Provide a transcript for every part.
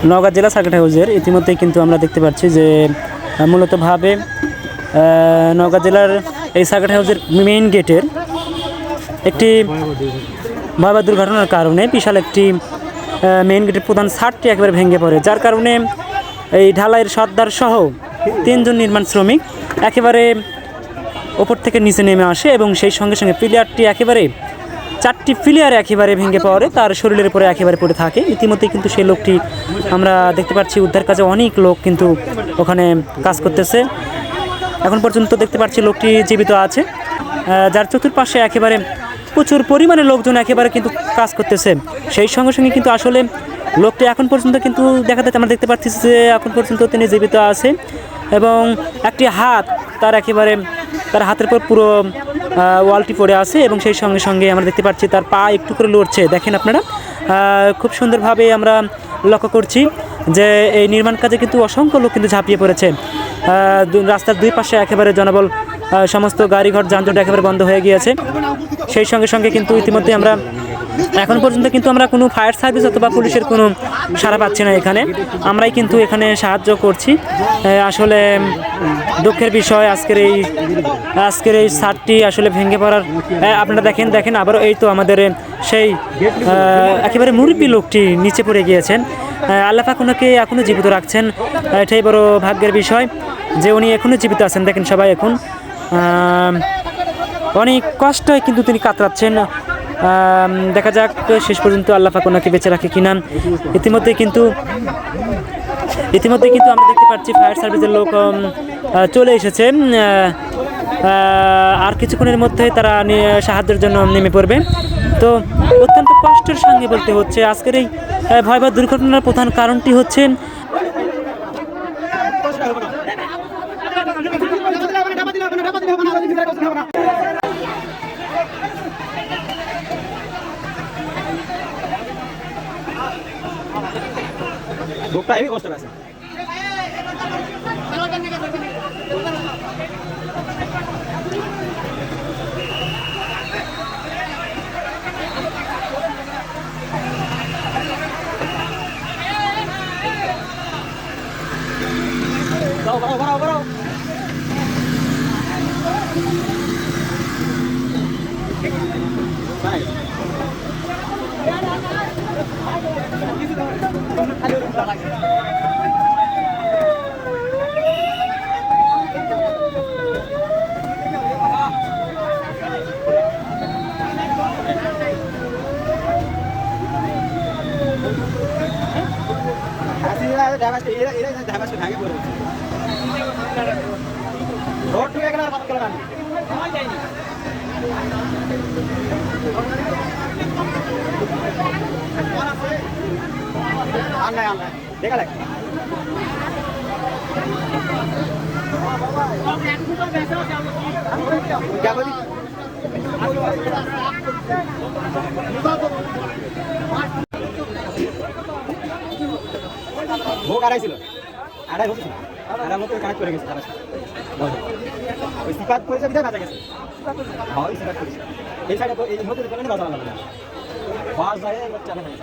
নওগাঁ জেলা সার্কিট হাউসের ইতিমধ্যেই কিন্তু আমরা দেখতে পাচ্ছি যে মূলতভাবে নওগাঁ জেলার এই সার্কিট হাউসের মেইন গেটের একটি ভয়াবহ দুর্ঘটনার কারণে বিশাল একটি মেইন গেটের প্রধান ছাদটি একেবারে ভেঙে পড়ে, যার কারণে এই ঢালাইয়ের সর্দার সহ 3 জন নির্মাণ শ্রমিক একেবারে ওপর থেকে নিচে নেমে আসে এবং সেই সঙ্গে সঙ্গে পিলারটি একেবারে 4টি পিলার একেবারে ভেঙে পড়ে, তার শরীরের উপরে একেবারে পড়ে থাকে। ইতিমধ্যে কিন্তু সেই লোকটি আমরা দেখতে পাচ্ছি, উদ্ধার কাজে অনেক লোক কিন্তু ওখানে কাজ করতেছে। এখন পর্যন্ত দেখতে পাচ্ছি লোকটি জীবিত আছে, যার চতুর্পাশে একেবারে প্রচুর পরিমাণে লোকজন একেবারে কিন্তু কাজ করতেছে। সেই সঙ্গে সঙ্গে কিন্তু আসলে লোকটি এখন পর্যন্ত কিন্তু দেখা যাচ্ছে, আমরা দেখতে পাচ্ছি যে এখন পর্যন্ত তিনি জীবিত আছে এবং একটি হাত তার একেবারে তার হাতের পর পুরো ওয়ালটি পড়ে আছে এবং সেই সঙ্গে সঙ্গে আমরা দেখতে পাচ্ছি তার পা একটু করে লড়ছে। দেখেন আপনারা, খুব সুন্দরভাবে আমরা লক্ষ্য করছি যে এই নির্মাণ কাজে কিন্তু অসংখ্য লোক কিন্তু ঝাঁপিয়ে পড়েছে। রাস্তার দুই পাশে একেবারে জনবল, সমস্ত গাড়িঘর যানজট একেবারে বন্ধ হয়ে গিয়েছে। সেই সঙ্গে সঙ্গে কিন্তু ইতিমধ্যে আমরা এখন পর্যন্ত কিন্তু আমরা কোনো ফায়ার সার্ভিস অথবা পুলিশের কোনো সাড়া পাচ্ছি না। এখানে আমরাই কিন্তু এখানে সাহায্য করছি। আসলে দুঃখের বিষয় আজকের এই ছাদটি আসলে ভেঙে পড়ার, আপনারা দেখেন আবারও এই তো আমাদের সেই একেবারে মুরব্বী লোকটি নিচে পড়ে গিয়েছেন। আল্লাহ পাক ওনাকে এখনও জীবিত রাখছেন, এটাই বড় ভাগ্যের বিষয় যে উনি এখনও জীবিত আছেন। দেখেন সবাই এখন অনেক কষ্টই কিন্তু তিনি কাতরাচ্ছেন। দেখা যাক শেষ পর্যন্ত আল্লাহ পাক ওনাকে বেঁচে রাখে কিনা। ইতিমধ্যে কিন্তু আমরা দেখতে পাচ্ছি ফায়ার সার্ভিসের লোক চলে এসেছে। আর কিছুক্ষণের মধ্যে তারা সাহায্যের জন্য নেমে পড়বে। তো অত্যন্ত কষ্টের সঙ্গে বলতে হচ্ছে আজকের এই ভয়াবহ দুর্ঘটনার প্রধান কারণটি হচ্ছে ভোগটা হেবি কষ্ট আছে। বাড়াও দেখা লাগে ভোগ আড়াইছিল আড়াই হোক আড়াই মতো কানেক্ট করে গেছে তারা ওই সিপাত করেছে বিধায় বাজা গেছে। হ্যাঁ ওই সিপাত করেছে এই সাইডে এই মতো দোকানে বাজা লাগবে না বাস যায় চালা যায়।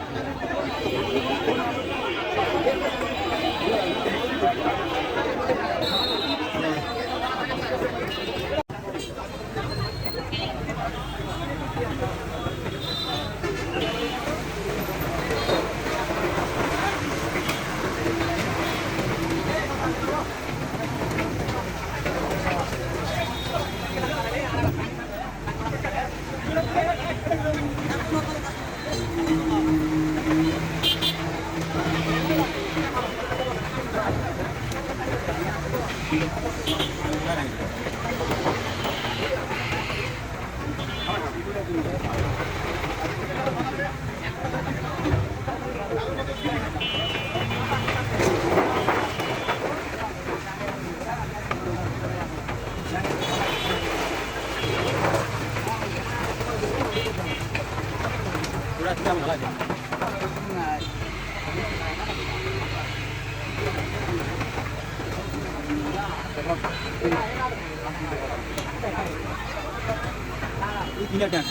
Ini ada yang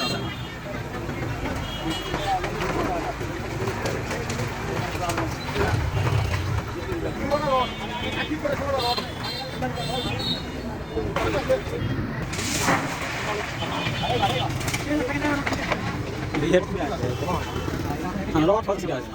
Ano lo ঠকছি আছে